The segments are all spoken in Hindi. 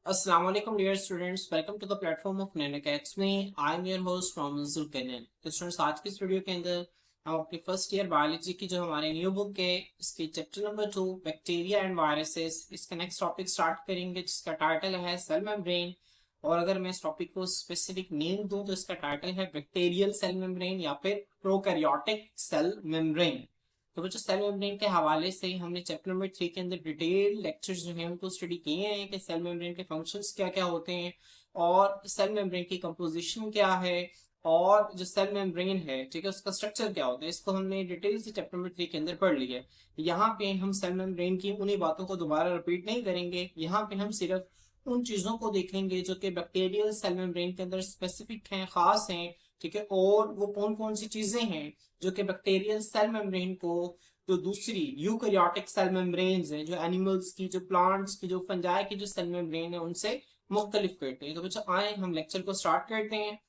Assalamu alaikum dear students, welcome to the platform of Nana Academy. I am your host from Zulkarnain. तो स्टूडेंट्स आज की इस वीडियो के अंदर हम अपनी फर्स्ट ईयर बायोलॉजी की जो हमारे न्यू बुक है इसकी chapter number 2 bacteria and viruses इसका नेक्स्ट टॉपिक स्टार्ट करेंगे जिसका टाइटल है सेल मेम्ब्रेन। और अगर मैं इस टॉपिक को स्पेसिफिक नेम दूं तो इसका टाइटल है बैक्टीरियल सेल मेम्ब्रेन या फिर प्रोकैरियोटिक सेल मेम्ब्रेन। तो बच्चों सेल मेम्ब्रेन के हवाले से हमने चैप्टर नंबर 3 के अंदर डिटेल लेक्चर्स जो हैं उनको स्टडी किए हैं कि सेल मेम्ब्रेन के फंक्शंस क्या क्या होते हैं और सेल मेम्ब्रेन की कंपोजिशन क्या है और जो सेल मेम्ब्रेन है ठीक है उसका स्ट्रक्चर क्या होता है इसको हमने डिटेल से चैप्टर नंबर 3 के अंदर पढ़ लिया है। यहाँ पे हम सेल मेम्ब्रेन की उन्हीं बातों को दोबारा रिपीट नहीं करेंगे, यहाँ पे हम सिर्फ उन चीजों को देखेंगे जो कि बैक्टीरियल सेल मेम्ब्रेन के अंदर स्पेसिफिक हैं, खास हैं। ठीक है, और वो कौन कौन सी चीजें हैं जो कि बैक्टीरियल सेल मेम्ब्रेन को जो दूसरी यूकैरियोटिक सेल मेम्ब्रेन्स हैं, जो एनिमल्स की, जो प्लांट्स की, जो फंजाई की जो सेल मेम्ब्रेन है उनसे मुख्तलिफ करते हैं। तो बच्चों आए हम लेक्चर को स्टार्ट करते हैं।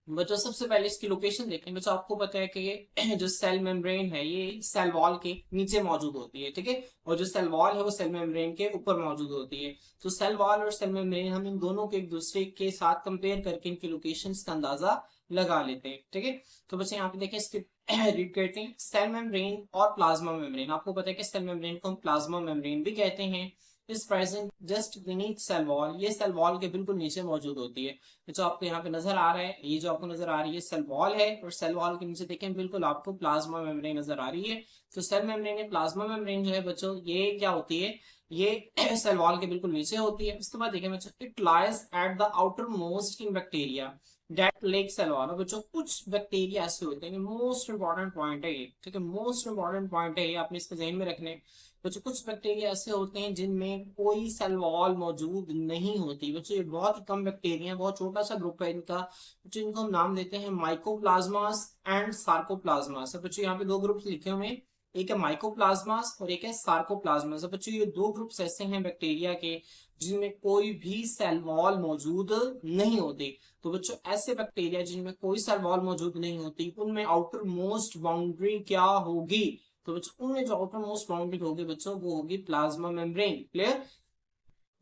बच्चों सबसे पहले इसकी लोकेशन देखें। बच्चों आपको पता है कि ये जो सेल मेम्ब्रेन है ये सेल वॉल के नीचे मौजूद होती है, ठीक है, और जो सेल वॉल है वो सेल मेम्ब्रेन के ऊपर मौजूद होती है। तो सेल वॉल और सेल मेम्ब्रेन हम इन दोनों को एक दूसरे के साथ कंपेयर करके इनकी लोकेशंस का अंदाजा लगा लेते हैं, ठीक है। तो बच्चे यहाँ पे देखें इसके रीड करते हैं सेल मेम्ब्रेन और प्लाज्मा मेम्ब्रेन। आपको पता है कि सेल मेम्ब्रेन को हम प्लाज्मा मेम्ब्रेन भी कहते हैं। Is present just beneath cell wall, ये सेल वॉल के बिल्कुल नीचे मौजूद होती है। जो आपको यहाँ पे नजर आ रहा है, ये जो आपको नजर आ रही है सेल वॉल है और सेल वॉल के नीचे देखें बिल्कुल आपको प्लाज्मा मेम्ब्रेन नजर आ रही है। तो सेल मेम्ब्रेन या प्लाज्मा मेम्ब्रेन जो है बच्चों ये क्या होती है, ये सेल वॉल के बिल्कुल नीचे होती है। उसके बाद देखें बच्चों it lies at the outermost in bacteria that lack cell wall. बच्चों कुछ बैक्टीरिया ऐसे होते हैं, मोस्ट इंपॉर्टेंट पॉइंट है ये, ठीक है, मोस्ट इंपॉर्टेंट पॉइंट है ये, आपने इसको ज़हन में रखने। बच्चों कुछ बैक्टीरिया ऐसे होते हैं जिनमें कोई सेल वॉल मौजूद नहीं होती। बच्चों ये बहुत ही कम बैक्टीरिया, बहुत छोटा सा ग्रुप है इनका। बच्चों इनको हम नाम देते हैं माइकोप्लाज्मास एंड सार्कोप्लाज्मास। बच्चों यहाँ पे दो ग्रुप्स लिखे हुए हैं, एक है माइकोप्लाज्मास और एक है सार्कोप्लाज्मास। बच्चों ये दो ग्रुप्स ऐसे हैं बैक्टीरिया के जिनमें कोई भी सेल वॉल मौजूद नहीं होती। तो बच्चों ऐसे बैक्टीरिया जिनमें कोई सेल वॉल मौजूद नहीं होती उनमें आउटर मोस्ट बाउंड्री क्या होगी, तो बच्चों उनमें जो आउटर मोस्ट बाउंड्री होगी बच्चों वो होगी प्लाज्मा मेम्ब्रेन। क्लियर।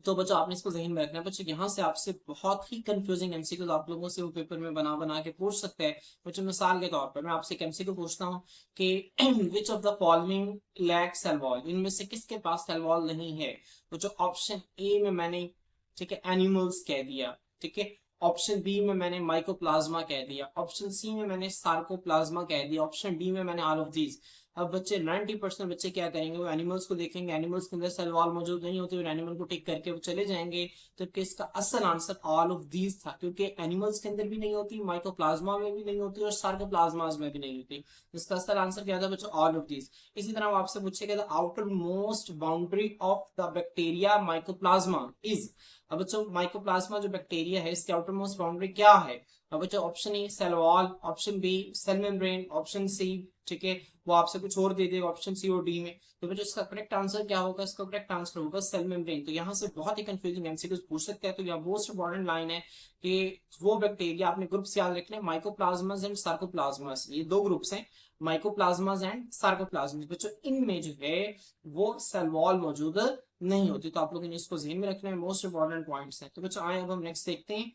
तो बच्चों आपने इसको जहन में रखना है। बच्चों यहाँ से आपसे बहुत ही कंफ्यूजिंग एमसीक्यूज आप लोगों से वो पेपर में बना बना के पूछ सकते हैं। बच्चों मिसाल के तौर पर मैं आपसे एक एमसीक्यू पूछता हूँ कि which of the following lack cell wall, इनमें से किसके पास सेल वॉल नहीं है। तो जो ऑप्शन ए में मैंने ठीक है एनिमल्स कह दिया, ठीक है, ऑप्शन बी में मैंने माइकोप्लाज्मा कह दिया, ऑप्शन सी में मैंने सार्कोप्लाज्मा कह दिया, ऑप्शन डी में मैंने ऑल ऑफ दीज। अब बच्चे 90% बच्चे क्या करेंगे, वो एनिमल्स को देखेंगे, एनिमल्स के अंदर सेल वॉल मौजूद नहीं होती और एनिमल को टिक करके वो चले जाएंगे। जबकि इसका असल आंसर ऑल ऑफ दीज था, क्योंकि एनिमल्स के अंदर भी नहीं होती, माइकोप्लाज्मा में भी नहीं होती और सार्कोप्लाज्मास में भी नहीं होती। इसका असल आंसर क्या था बच्चों, ऑल ऑफ दीज। इसी तरह आपसे पूछेगा the outer most boundary of the bacteria mycoplasma is. अब बच्चों माइकोप्लाज्मा जो बैक्टीरिया है इसकी आउटर मोस्ट बाउंड्री क्या है। अब बच्चों option A cell wall, option B cell membrane, option C ठीक है वो आपसे कुछ और दे देगा ऑप्शन सी और डी में। तो बच्चों इसका करेक्ट आंसर क्या होगा, इसका करेक्ट आंसर होगा सेल मेम्ब्रेन। तो यहाँ से बहुत ही कंफ्यूजिंग एमसीक्यूज पूछ सकते हैं। तो यहाँ मोस्ट इंपॉर्टेंट लाइन है कि वो बैक्टीरिया, आपने ग्रुप्स याद रखने माइकोप्लाज्मास एंड सार्कोप्लाज्मास, ये दो ग्रुप्स हैं, माइकोप्लाज्मास एंड सार्कोप्लाज्मास। बच्चों इनमें जो है वो सेल वॉल मौजूद नहीं होती। तो आप लोगों ने इसको ध्यान में रखना है, मोस्ट इंपॉर्टेंट पॉइंट्स हैं। तो बच्चों आए अब हम नेक्स्ट देखते हैं।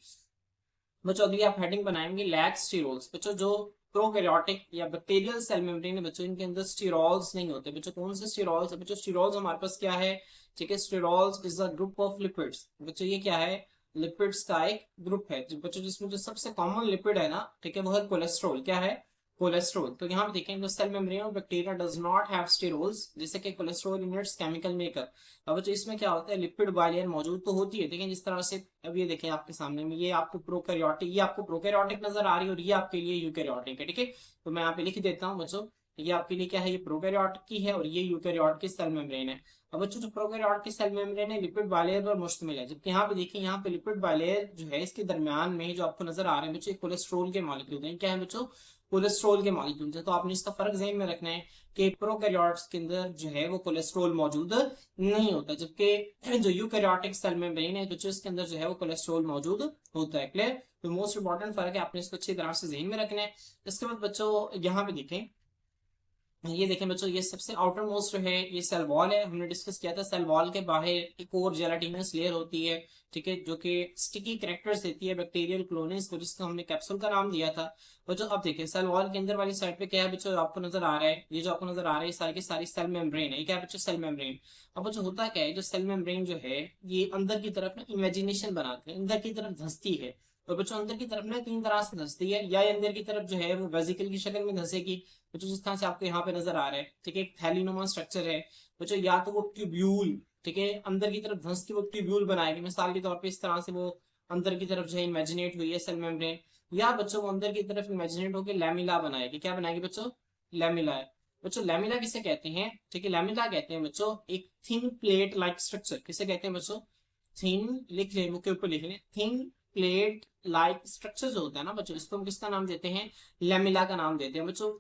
बच्चों अगली आप हेडिंग बनाएंगे लैक स्टीरोल्स। बच्चों जो प्रोकैरियोटिक या बैक्टीरियल सेल मेम्ब्रेन है बच्चों इनके अंदर स्टीरोल्स नहीं होते। बच्चों कौन से स्टीरोल्स है, बच्चों स्टीरोल्स हमारे पास क्या है, ठीक है, sterols is a group of lipids. बच्चों ये क्या है, लिपिड्स का एक ग्रुप है। बच्चों जिसमें जो सबसे कॉमन लिपिड है ना, ठीक है, वो है कोलेस्ट्रॉल। क्या है, कोलेस्ट्रॉल। तो यहाँ पे देखें cell membrane of bacteria does not have sterols, जैसे कि cholesterol in its chemical maker. अब बच्चों इसमें क्या होता है, लिपिड बाइलेयर मौजूद तो होती है, देखें जिस तरह से अब ये देखें आपके सामने में, ये आपको प्रोकैरियोटिक, ये आपको प्रोकैरियोटिक नजर आ रही है और ये आपके लिए यूकैरियोटिक है, ठीक है। तो मैं यहाँ पे लिख देता हूँ बच्चों, ये आपके लिए क्या है, ये प्रोकैरियोटिक की है और ये यूकैरियोटिक की सेल मेम्ब्रेन है। अब बच्चों जो प्रोकैरियोटिक की सेल मेम्ब्रेन है लिपिड बाइलेयर पर मुश्तमिल है, जबकि यहाँ पे देखिए यहाँ पे लिपिड बाइलेयर जो है इसके दरमियान में जो आपको नजर आ रहे हैं बच्चों कोलेस्ट्रॉल के मॉलिक्यूल हैं। क्या है बच्चों, कोलेस्ट्रॉल के मॉलिक्यूल है। तो आपने इसका फर्क ज़हन में रखना है कि प्रोकैरियोट्स के अंदर जो है वो कोलेस्ट्रॉल मौजूद नहीं होता, जबकि जो यूकैरियोटिक सेल मेम्ब्रेन है बच्चों इसके अंदर जो है वो कोलेस्ट्रॉल मौजूद होता है। क्लियर। तो मोस्ट इंपॉर्टेंट फर्क है, आपने इसको अच्छी तरह से ज़हन में रखना है। इसके बाद बच्चों यहाँ पे देखें ये देखें बच्चों, ये सबसे आउटर मोस्ट जो है ये सेल वॉल है। हमने डिस्कस किया था सेल वॉल के बाहर एक और जेलाटिनस लेयर होती है, ठीक है, जो कि स्टिकी करेक्टर्स देती है बैक्टीरियल कॉलोनीज को, जिसको हमने कैप्सूल का नाम दिया था। बच्चों अब देखिए सेल वॉल के अंदर वाली साइड पे क्या है बच्चों, आपको नजर आ रहा है, ये जो आपको नजर आ रहा है सारी की सारी सेल मेम्ब्रेन है। ये क्या है बच्चों, सेल मेम्ब्रेन। अब बच्चों होता क्या है, जो सेल मेम्ब्रेन जो है ये अंदर की तरफ ना इमेजिनेशन बनाते हैं, अंदर की तरफ धंसती है। तो बच्चों अंदर की तरफ ना तीन तरह से धंसती है, या ये अंदर की तरफ जो है वो वेजिकल की शक्ल में धंसेगी बच्चों, जिस तरह से आपको यहाँ पे नजर आ रहा है, ठीक है, एक थैलीनुमा स्ट्रक्चर है बच्चों, या तो वो ट्यूब्यूल, ठीक है, अंदर की तरफ धंस के वो ट्यूब्यूल बनाएगी, मिसाल के तौर पे इस तरह से वो अंदर की तरफ जो है इमेजिनेट हुई है सेल मेम्ब्रेन। या बच्चों वो अंदर की तरफ इमेजिनेट होकर लैमिला बनाएगी। क्या बनाएगी बच्चों, लैमिला है। बच्चों लैमिला किसे कहते हैं, ठीक है, लैमिला कहते हैं बच्चों एक थिन प्लेट लाइक स्ट्रक्चर। किसे कहते हैं बच्चों, थिन, लिख लें मुख के ऊपर लिख लें, थिन प्लेट लाइक स्ट्रक्चर जो होता है ना बच्चों, इसको हम किसका नाम देते हैं, लैमिला का नाम देते हैं बच्चों।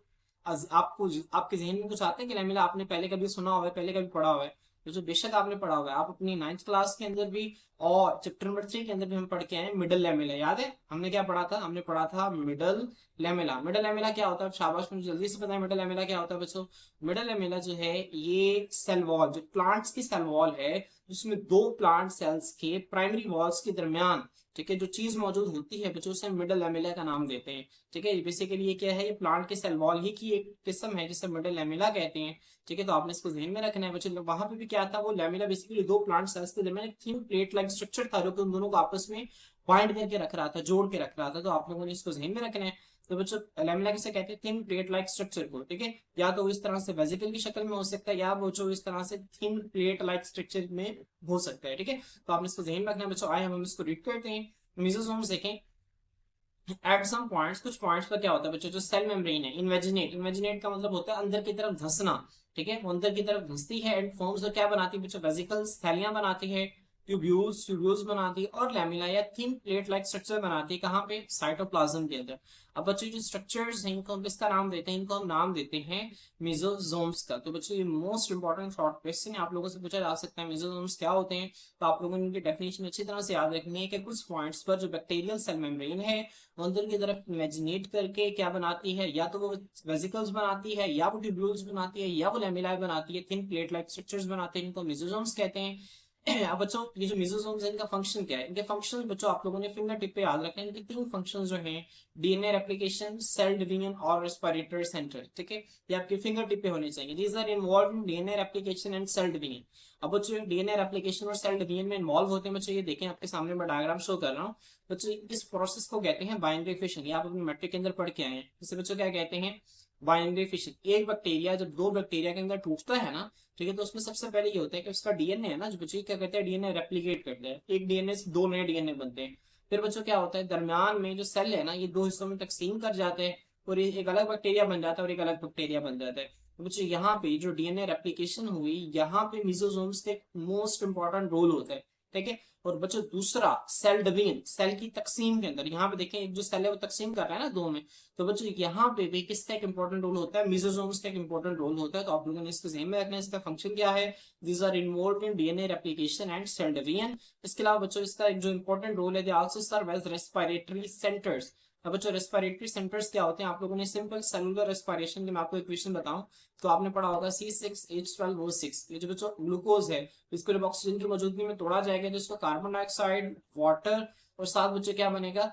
आपको आपके जहन में कुछ आता है कि लैमिला आपने पहले कभी सुना हुआ है, पहले कभी पढ़ा हुआ है? तो जो बेशक आपने पढ़ा हुआ है, आप अपनी 9th क्लास के अंदर भी और चैप्टर नंबर 3 के अंदर भी हम पढ़ के आए मिडल लैमिला। याद है हमने क्या पढ़ा था, हमने पढ़ा था मिडल लैमिला। मिडल लैमिला क्या होता है, शाबाश, मुझे जल्दी से पता है मिडल लैमिला क्या होता है बच्चों। मिडल लैमिला जो है ये सेल वॉल, जो प्लांट्स की सेल वॉल है, जिसमें दो प्लांट सेल्स के प्राइमरी वॉल्स के दरमियान, ठीक है, जो चीज मौजूद होती है बच्चों, उसे मिडल लैमिला का नाम देते हैं। ठीक है, बेसिकली ये क्या है, ये प्लांट के सेल वॉल ही की एक किस्म है जिसे मिडल लैमिला कहते हैं। ठीक है, तो आपने इसको ध्यान में रखना है बच्चों। वहां पे भी क्या था, वो लैमिला बेसिकली दो प्लांट सेल्स के दरमियान एक थिन प्लेट लाइक स्ट्रक्चर था, जो कि उन दोनों को आपस में बाइंड करके रख रहा था, जोड़ के रख रहा था। तो आप लोगों ने इसको ध्यान में रखना है। तो बच्चों लैमिला किसे कहते हैं, थिन प्लेट लाइक स्ट्रक्चर को। ठीक है, या तो इस तरह से वेजिकल की शक्ल में हो सकता है, या बच्चों इस तरह से थिन प्लेट लाइक स्ट्रक्चर में हो सकता है। ठीक है, तो आपने इसको ध्यान में रखना है बच्चों। आए हम इसको रीड करते हैं। मेसोसोम्स देखें, एट सम पॉइंट्स, कुछ पॉइंट्स पर क्या होता है बच्चों, जो सेल मेम्ब्रेन है इन्वेजिनेट, इन्वेजिनेट का मतलब होता है अंदर की तरफ धंसना। ठीक है, वो अंदर की तरफ धंसती है एंड फॉर्म्स, और क्या बनाती है बच्चों, वेसिकल्स, थैलियां बनाती है, ट्यूब्यूल्स, ट्यूब्यूल्स बनाती है, और लैमिला या थिन प्लेट लाइक स्ट्रक्चर बनाती है। कहाँ पे, साइटोप्लाज्म के अंदर। अब बच्चों जो स्ट्रक्चर्स हैं इनको हम किसका नाम देते हैं, इनको हम नाम देते हैं मेसोसोम्स का। तो बच्चों ये मोस्ट इंपॉर्टेंट शॉर्ट क्वेश्चन है, आप लोगों से पूछा जा सकता है मेसोसोम्स क्या होते हैं। तो आप लोगों ने इनकी डेफिनेशन अच्छी तरह से याद रखनी है कि कुछ पॉइंट्स पर जो बैक्टीरियल सेल मेम्ब्रेन है वो अंदर की तरफ इमेजिनेट करके क्या बनाती है, या तो वो वेसिकल्स बनाती है, या वो ट्यूब्यूल्स बनाती है, या वो लैमिलाए बनाती है, थिन प्लेट लाइक स्ट्रक्चर्स बनाते हैं, इनको मेसोसोम्स कहते हैं। अब बच्चों ये जो मेसोसोम्स है इनका फंक्शन क्या है, इनके फंक्शन बच्चों आप लोगों ने फिंगर टिप पे याद रखना है। इनके तीन फंक्शन जो हैं, डीएनए रेप्लिकेशन, सेल डिवीजन और रेस्पिरेटरी सेंटर। ठीक है, ये आपके फिंगर टिप पे होने चाहिए। These are involve in DNA replication and cell division. अब बच्चों डीएनए रेप्लिकेशन और सेल डिवीजन में इन्वॉल्व होते हैं बच्चों, ये देखें आपके सामने मैं डायग्राम शो कर रहा हूँ बच्चों। इस प्रोसेस को कहते हैं बाइनरी फिशन। ये आप अपने मैट्रिक के अंदर पढ़ के आए हैं। इसे बच्चों क्या कहते हैं, बाइनरी फिशन। एक बैक्टीरिया जब दो बैक्टीरिया के अंदर टूटता है ना, ठीक है, तो उसमें सबसे पहले ये होता है कि उसका डीएनए है ना, जो बच्चों क्या कहते हैं, डीएनए रेप्लिकेट करते हैं, एक डीएनए से दो नए डीएनए बनते हैं। फिर बच्चों क्या होता है, दरमियान में जो सेल है ना, ये दो हिस्सों में तकसीम कर जाते हैं, और एक अलग बैक्टीरिया बन जाता है और एक अलग बैक्टीरिया बन जाता है। तो बच्चों यहाँ पे जो डीएनए रेप्लिकेशन हुई, यहाँ पे मेसोसोम्स के मोस्ट इंपॉर्टेंट रोल होता है। ठीक है, और बच्चों दूसरा सेल डिवीजन, सेल की तकसीम के अंदर, यहाँ पे देखें एक जो सेल है वो तकसीम कर रहा है ना दो में, तो बच्चों यहाँ पे भी किसका एक इंपॉर्टेंट रोल होता है, मेसोसोम्स का एक इंपॉर्टेंट रोल होता है। तो आप लोगों ने इसको ध्यान में रखना है, इसका फंक्शन क्या है, these are involve in DNA replication and cell division. इसके अलावा बच्चों इसका एक जो इंपॉर्टेंट रोल है, they also serve as respiratory centres. अब बच्चों रेस्पिरेटरी सेंटर्स क्या होते हैं, आप लोगों ने सिंपल सेलुलर रेस्पिरेशन के मैं आपको इक्वेशन बताऊं तो आपने पढ़ा होगा C6H12O6। ये जो बच्चों ग्लूकोज है, इसको जब ऑक्सीजन की मौजूदगी में तोड़ा जाएगा तो इसको कार्बन डाइऑक्साइड, वाटर और साथ बच्चों क्या बनेगा,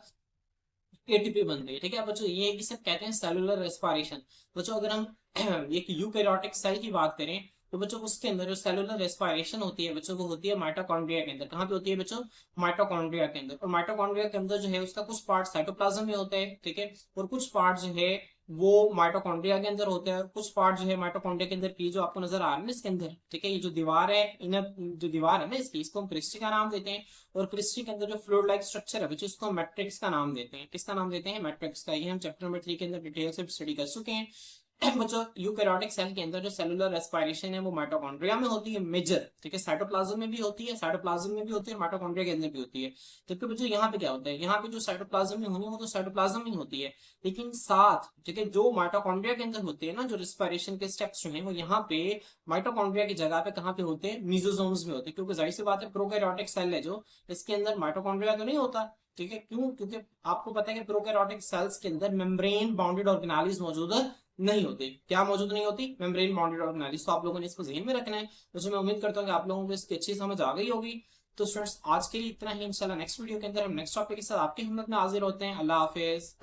एटीपी बन गई। ठीक है बच्चों, ये सब कहते हैं सेलुलर रेस्पिरेशन। बच्चों अगर हम एक यूकैरियोटिक सेल की बात करें तो बच्चों उसके अंदर जो सेलुलर रेस्पिरेशन होती है बच्चों, वो होती है माइटोकॉन्ड्रिया के अंदर। कहाँ पे होती है बच्चों, माइटोकॉन्ड्रिया के अंदर। और माइटोकॉन्ड्रिया के अंदर जो है उसका कुछ पार्ट साइटोप्लाज्म में होता है, ठीक है, और कुछ पार्ट जो है वो माइटोकॉन्ड्रिया के अंदर होता है। कुछ पार्ट जो है माइटोकॉन्ड्रिया के अंदर की जो आपको नजर आ रहा है ना इसके अंदर, ठीक है, ये जो दीवार है, इनर जो दीवार है ना इसकी, इसको हम क्रिस्टी का नाम देते हैं। और क्रिस्टी के अंदर जो फ्लूइड लाइक स्ट्रक्चर है बच्चों, इसको मैट्रिक्स का नाम देते हैं। किसका नाम देते हैं, मैट्रिक्स का। ये हम चैप्टर नंबर 3 के अंदर डिटेल से स्टडी कर चुके हैं। बच्चों यूकैरियोटिक सेल के अंदर जो सेलुलर रेस्पिरेशन है वो माइटोकॉन्ड्रिया में होती है मेजर, ठीक है, साइटोप्लाज्म में भी होती है, साइटोप्लाज्म में भी होती है, माइटोकॉन्ड्रिया के अंदर भी होती है। जबकि बच्चों यहाँ पे क्या होता है, यहाँ पे जो साइटोप्लाज्म में होनी है वो तो साइटोप्लाज्म में होती है, लेकिन साथ, ठीक है, जो माइटोकॉन्ड्रिया के अंदर होते हैं ना, जो रेस्पिरेशन के स्टेप्स जो हैं वो यहाँ पे माइटोकॉन्ड्रिया की जगह पे कहाँ पे होते हैं, मेसोसोम्स में होते हैं। क्योंकि जाहिर सी बात है प्रोकैरियोटिक सेल है जो, इसके अंदर माइटोकॉन्ड्रिया तो नहीं होता। ठीक है, क्यों, क्योंकि आपको पता है कि प्रोकैरियोटिक सेल्स के अंदर मेम्ब्रेन बाउंडेड ऑर्गेनालिज मौजूद नहीं होती। क्या मौजूद नहीं होती? Membrane bonded organelles. तो आप लोगों ने इसको ध्यान में रखना है। तो मैं उम्मीद करता हूँ कि आप लोगों को इसकी अच्छी समझ आ गई होगी। तो स्टूडेंट्स आज के लिए इतना ही। इंशाल्लाह नेक्स्ट वीडियो के अंदर हम नेक्स्ट टॉपिक के साथ आपकी खिदमत में हाजिर होते हैं। अल्लाह हाफिज।